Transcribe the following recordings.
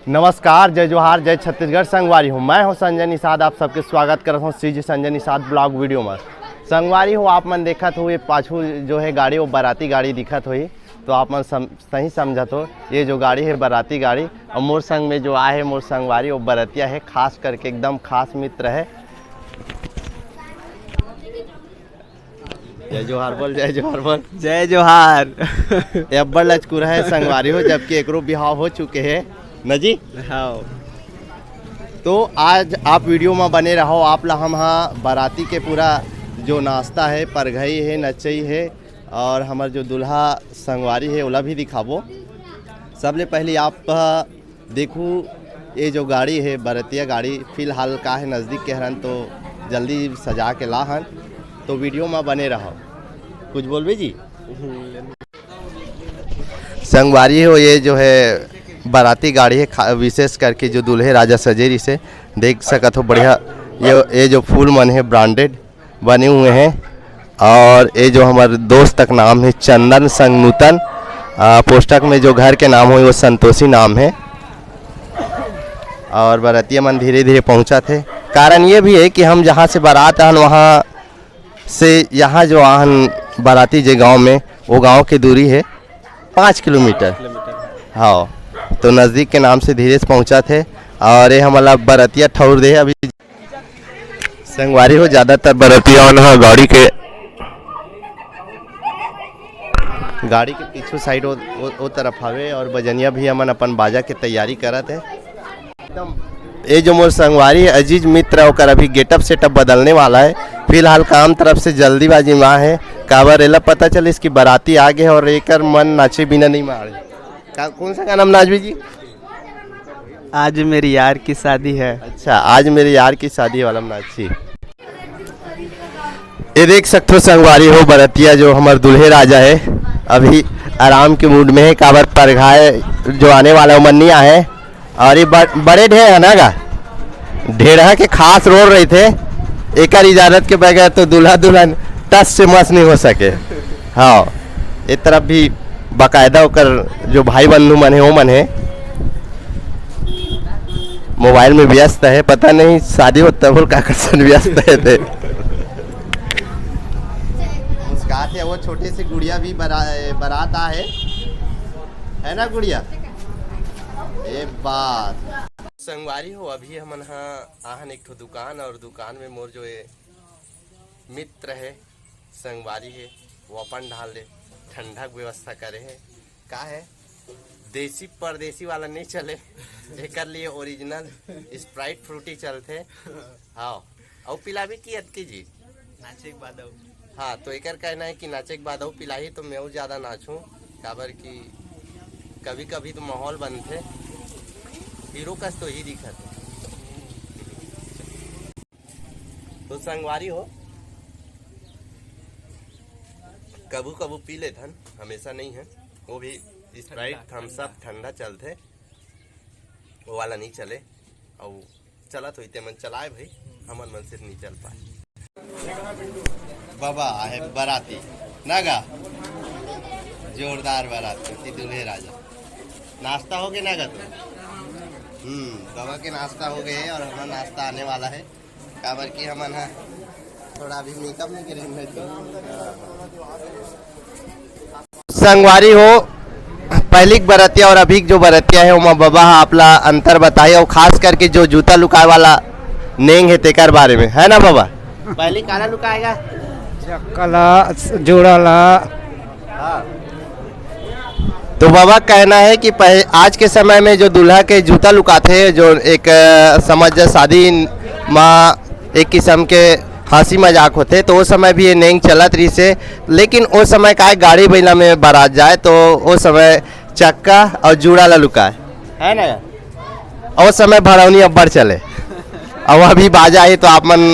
नमस्कार, जय जोहार, जय छत्तीसगढ़। संगवारी हूँ, मैं हूँ संजय निषाद। आप सबके स्वागत करता हूँ CG Sanjay Nishad blog video में। संगवारी हो, आप मन देखत हो ये पाछू जो है गाड़ी, वो बाराती गाड़ी दिखत हुई, तो आप मन सही समझत हो ये जो गाड़ी है बाराती गाड़ी। और मोर संग में जो आए है मोर संगवारी वो बरतिया है, खास करके एकदम खास मित्र है। जय जोहार बोल, जय जोहार बोल। जय जोहार। ये अब्बड़ लचकुरा है संगवारी हो, जबकि एकरो बिहाव हो चुके हैं न जी। हाँ, तो आज आप वीडियो में बने रहो। आप ला हम हाँ बाराती के पूरा जो नाश्ता है, परघई है, नचई है और हमार जो दूल्हा संगवारी है ओला भी दिखाबो। सबले पहले आप देखो ये जो गाड़ी है बरतिया गाड़ी, फिलहाल का है नज़दीक के हरन, तो जल्दी सजा के ला हन, तो वीडियो में बने रहो। कुछ बोलबे जी। संगवारी हो ये जो है बाराती गाड़ी है, विशेष करके जो दूल्हे राजा सजेरी से देख सकत हो बढ़िया। ये जो फूल मन है ब्रांडेड बने हुए हैं। और ये जो हमारे दोस्त तक नाम है चंदन संग नूतन, पोस्टक में जो घर के नाम हो वो संतोषी नाम है। और बारातिया मन धीरे धीरे पहुंचा थे। कारण ये भी है कि हम जहाँ से बारात आन वहाँ से यहाँ जो आहन बाराती जो गाँव में, वो गाँव की दूरी है 5 किलोमीटर। हाँ, तो नज़दीक के नाम से धीरे से पहुंचा थे। और ये हमारा बरतिया ठौर दे अभी संगवारी हो। ज़्यादातर बरतिया गाड़ी के पीछे साइड वो तरफ हवे। और बजनिया भी हमन अपन बाजा के तैयारी करत है एकदम। ये जो मोर संगवारी है अजीज मित्र, ओकर अभी गेटअप सेटअप बदलने वाला है। फिलहाल काम तरफ से जल्दीबाजी में है, काबर एला पता चले इसकी बाराती आगे है और एकर मन नाचे बिना नहीं मारे। कौन सा गाना नाचबी जी? आज मेरी यार की शादी है। अच्छा, आज मेरे यार की शादी वाला नाची। ये देख सकते हो संगवारी हो बरतिया जो हमारे दूल्हे राजा है अभी आराम के मूड में है। काबर परघाए जो आने वाला मन नहीं आए। और ये बड़े ढेर है ना गा, ढेर के खास रोड रहे थे। एक इजाजत के बगैर तो दूल्हा दुल्हन टस से मस नहीं हो सके। हाँ, इस तरफ भी बाकायदा होकर जो भाई बंधु मन है वो मन है मोबाइल में व्यस्त है। पता नहीं शादी हो तब का करसन व्यस्त है। मुस्काते वो छोटे से गुड़िया भी बारात आ है ना गुड़िया। ये बात संगवारी हो, अभी हम आहन एक ठो दुकान, और दुकान में मोर जो ये मित्र है संगवारी है वो अपन ढाल ले ठंडा की व्यवस्था करे है। का है देसी परदेसी वाला नहीं चले, एक लिए ओरिजिनल स्प्राइट फ्रूटी चलते। हाँ, और पिलावी की अटकी जी नाचे के बाद। हाँ, तो एक कहना है कि नाचे के बाद पिलाई तो मैं ज़्यादा नाचूं। काबर कि कभी कभी तो माहौल बनते हीरो कस तो ही दिखत। तो संगवारी हो कबू कबू पी ले धन, हमेशा नहीं है। वो भी स्प्राइट थम्स अप ठंडा चलते, वो वाला नहीं चले। और चला तो इतने मन चलाए भाई, हमन मन से नहीं चल पाए। बाबा है बाराती नागा, जोरदार बाराती दूल्हे राजा। नाश्ता हो गया नागा तो बाबा के नाश्ता हो गए और हमारा नाश्ता आने वाला है। काबर की हमन है थोड़ा अभी मेकअप नहीं करेंगे। संगवारी हो पहली बरतिया और अभी जो बरतिया है वो बाबा आपला अंतर बताइए। और खास करके जो जूता लुकाए वाला नेंग है तेकर बारे में है ना बाबा। पहली काला लुकाएगा, चक्कला जोड़ाला। हाँ, तो बाबा कहना है कि आज के समय में जो दूल्हा के जूता लुकाते हैं, जो एक समझ शादी में एक किस्म के हंसी मजाक होते, तो वो समय भी ये नेंग चलत रही से। लेकिन वो समय का गाड़ी बैला में बारात जाए तो वो समय चक्का और जूड़ा ला लुकाए है ना। और समय भड़ौनी अब्बड़ चले। और अभी बाजा है तो आप मन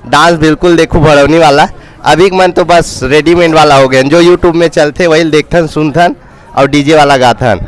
डांस बिल्कुल देखो भड़ौनी वाला। अभी मन तो बस रेडीमेड वाला हो गए, जो यूट्यूब में चलते वही देखथन सुनथन और डीजे वाला गाथन।